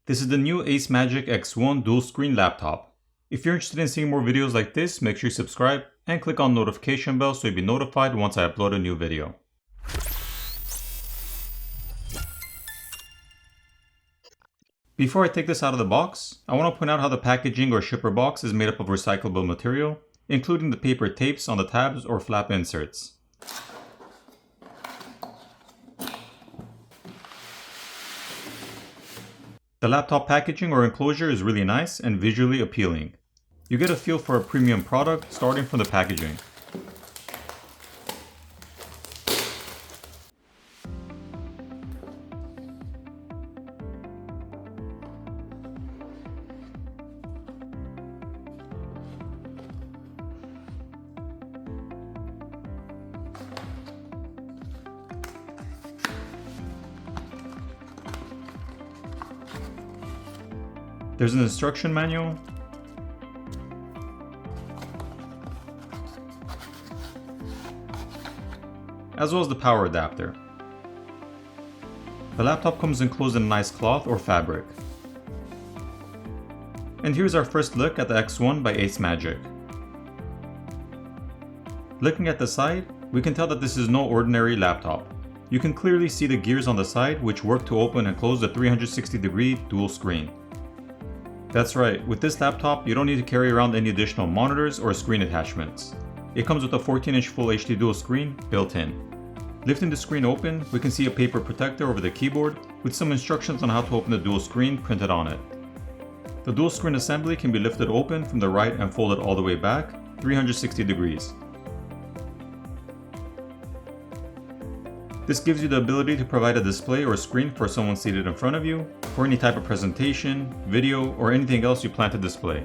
This is the new Acemagic X1 dual screen laptop. If you're interested in seeing more videos like this, make sure you subscribe and click on the notification bell so you'll be notified once I upload a new video. Before I take this out of the box, I want to point out how the packaging or shipper box is made up of recyclable material, including the paper tapes on the tabs or flap inserts. The laptop packaging or enclosure is really nice and visually appealing. You get a feel for a premium product starting from the packaging. There's an instruction manual, as well as the power adapter. The laptop comes enclosed in a nice cloth or fabric. And here's our first look at the X1 by Acemagic. Looking at the side, we can tell that this is no ordinary laptop. You can clearly see the gears on the side which work to open and close the 360-degree dual screen. That's right, with this laptop you don't need to carry around any additional monitors or screen attachments. It comes with a 14-inch Full HD dual screen built in. Lifting the screen open, we can see a paper protector over the keyboard with some instructions on how to open the dual screen printed on it. The dual screen assembly can be lifted open from the right and folded all the way back, 360 degrees. This gives you the ability to provide a display or screen for someone seated in front of you, for any type of presentation, video, or anything else you plan to display.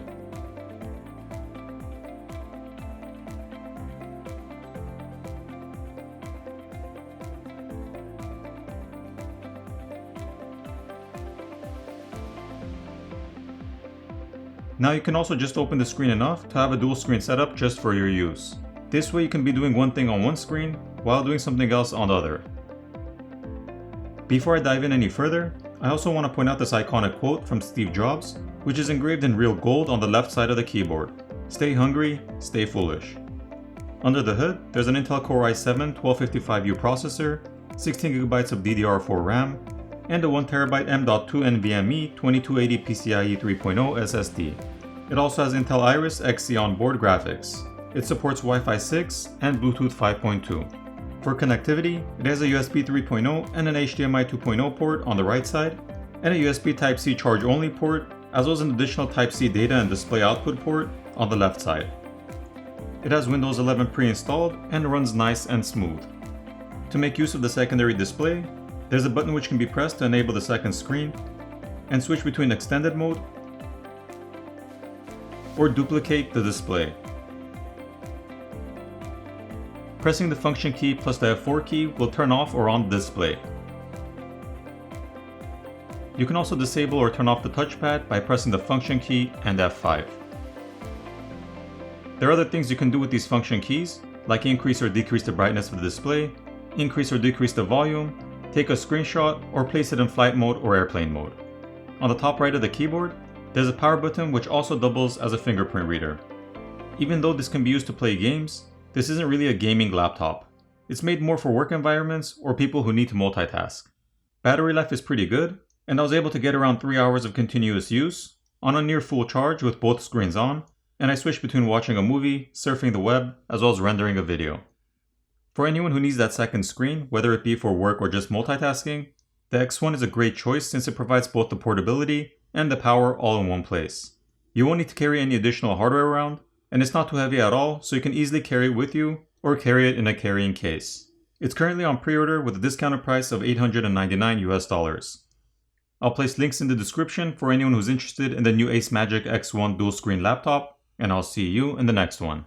Now you can also just open the screen enough to have a dual screen setup just for your use. This way you can be doing one thing on one screen while doing something else on the other. Before I dive in any further, I also want to point out this iconic quote from Steve Jobs, which is engraved in real gold on the left side of the keyboard. Stay hungry, stay foolish. Under the hood, there's an Intel Core i7-1255U processor, 16GB of DDR4 RAM, and a 1TB M.2 NVMe 2280 PCIe 3.0 SSD. It also has Intel Iris Xe onboard graphics. It supports Wi-Fi 6 and Bluetooth 5.2. For connectivity, it has a USB 3.0 and an HDMI 2.0 port on the right side, and a USB Type-C charge-only port, as well as an additional Type-C data and display output port on the left side. It has Windows 11 pre-installed and runs nice and smooth. To make use of the secondary display, there's a button which can be pressed to enable the second screen and switch between extended mode or duplicate the display. Pressing the function key plus the F4 key will turn off or on the display. You can also disable or turn off the touchpad by pressing the function key and F5. There are other things you can do with these function keys, like increase or decrease the brightness of the display, increase or decrease the volume, take a screenshot, or place it in flight mode or airplane mode. On the top right of the keyboard, there's a power button which also doubles as a fingerprint reader. Even though this can be used to play games, this isn't really a gaming laptop. It's made more for work environments or people who need to multitask. Battery life is pretty good, and I was able to get around 3 hours of continuous use, on a near full charge with both screens on, and I switched between watching a movie, surfing the web, as well as rendering a video. For anyone who needs that second screen, whether it be for work or just multitasking, the X1 is a great choice since it provides both the portability and the power all in one place. You won't need to carry any additional hardware around, and it's not too heavy at all, so you can easily carry it with you or carry it in a carrying case. It's currently on pre-order with a discounted price of $899 US. I'll place links in the description for anyone who's interested in the new Acemagic X1 dual screen laptop, and I'll see you in the next one.